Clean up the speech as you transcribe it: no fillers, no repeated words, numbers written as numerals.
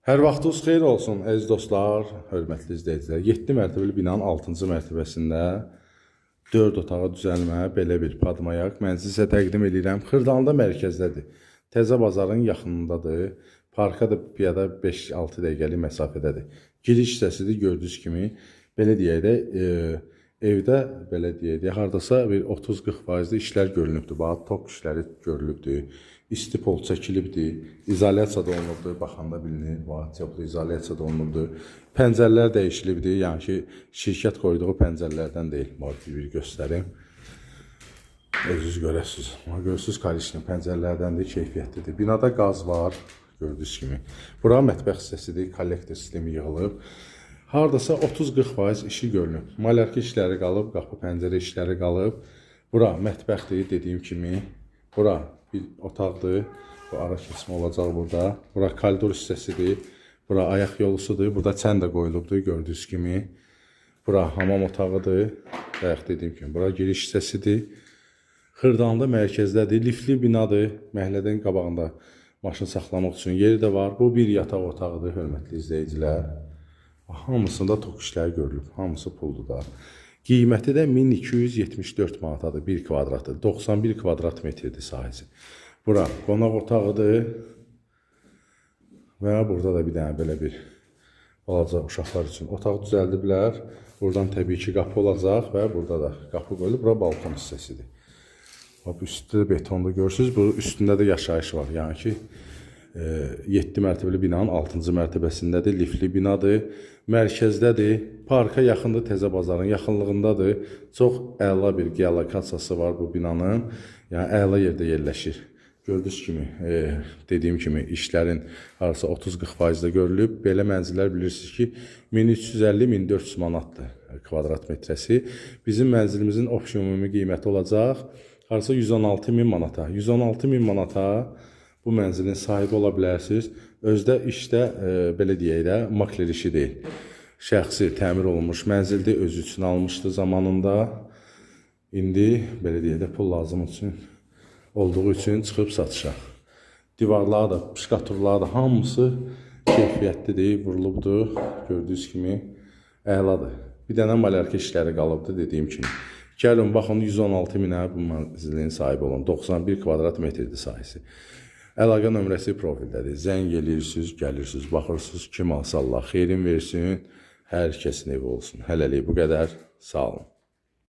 Hər vaxtınız xeyir olsun, əziz dostlar, hörmətli izləyicilər. 7 mərtəbəli binanın 6-cı mərtəbəsində 4 otağa düzəlmə, belə bir padmayak mənzil sizə təqdim edirəm. Xırdalıda mərkəzdədir. Təzə bazarın yaxınındadır. Parka da piyada 5-6 dəqiqəlik məsafədədir. Giriş hissəsidir, gördüyünüz kimi. Belə deyək də, evdə belə deyək də, hardasa bir 30-40% işlər görünübdür. Bax, tok işləri görülübdür. İsti pol çəkilibdir, izolyasiya da olunubdur, baxanda bilinir, yoxdur, izolyasiya da olunubdur. Pəncərələr dəyişilibdir, yəni ki, şirkət qoyduğu pəncərələrdən deyil, bir göstərim. Özünüz görəsiniz, görürsünüz, karişli pəncərələrdəndir, keyfiyyətlidir. Binada qaz var, gördüyünüz kimi. Bura mətbəx hissəsidir, kollektor sistemi yığılıb. Hardasa 30-40% işi görünüb. Malyarka işləri qalıb, qapı pəncərə işləri qalıb. Bura mətbəxdir, dediyim kimi. Bura bir otaqdır, bu ara keçmə olacaq burada. Bura koridor hissəsidir, bura ayaq yolusudur, burada çən də qoyulubdur, gördüyünüz kimi. Bura hamam otağıdır, bayaq dediyim kimi, bura giriş hissəsidir. Xırdalıda mərkəzdədir, liftli binadır, məhəllədən qabağında maşın saxlamaq üçün yeri də var. Bu bir yataq otağıdır, hörmətli izləyicilər. Hamısında tok işləri görülüb, hamısı puldur da. Qiyməti də 1274 manatadır, 1 kvadratı, 91 kvadrat metrdir sahəsi. Bura qonaq otağıdır və burada da bir dənə belə bir balaca uşaqlar üçün otaq düzəldiblər. Buradan təbii ki, qapı olacaq və burada da qapı qoyulub, bura balkon hissəsidir. Üstü betonda görürsünüz, bu üstündə də yaşayış var. Yəni ki, 7 mərtəbəli binanın 6-cı mərtəbəsindədir, liftli binadır, mərkəzdədir, parka yaxındır, Təzə bazarın yaxınlığındadır. Çox əla bir geolokasiyası var bu binanın, yəni əla yerdə yerləşir. Gördüyünüz kimi, dediyim kimi işlərin arası 30-40%-də görülüb. Belə mənzillər bilirsiniz ki, 1350-1400 manatdır kvadrat metrəsi. Bizim mənzilimizin opsiyon qiyməti olacaq, arası 116.000 manata. 116.000 manata bu mənzilin sahibi ola bilərsiniz. Özdə işdə, belə deyək də, makler işi deyil. Şəxsi təmir olunmuş mənzildir, özü üçün almışdı zamanında. İndi, belə deyək də, pul lazım olduğu üçün çıxıb satışa. Divarlar da, pışqaturlar da, hamısı keyfiyyətlidir, vurulubdur. Gördüyünüz kimi, əladır. Bir dənə malyarka işləri qalıbdır, dediyim kimi. Gəlin, baxın, 116.000-ə bu mənzilin sahibi olun. 91 kvadrat metrdir sahəsi. Əlaqə nömrəsi profildədir. Zəng eləyirsiniz, gəlirsiniz, baxırsınız, kim alsa Allah xeyrin versin, hər kəsin evi olsun. Hələlik bu qədər, sağ olun.